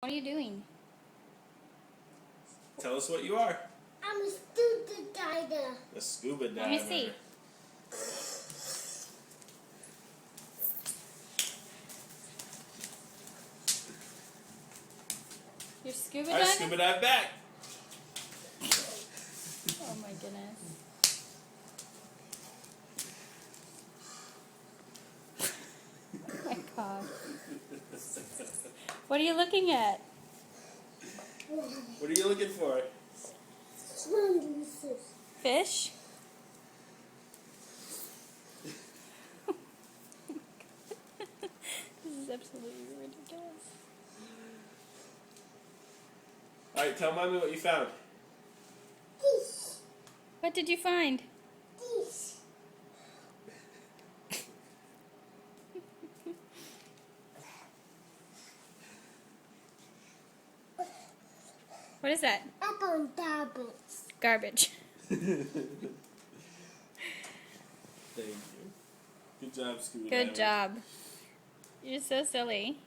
What are you doing? Tell us what you are. I'm a scuba diver. A scuba diver. Let me see. You're scuba I diving? scuba dive back. Oh my goodness. Oh my god. What are you looking at? What are you looking for? Swimsuits. Fish? This is absolutely ridiculous. Alright, tell Mommy what you found. Fish. What did you find? Fish. What is that? Apple tablets. Garbage. Thank you. Good job, scuba diver. Good job. You're so silly.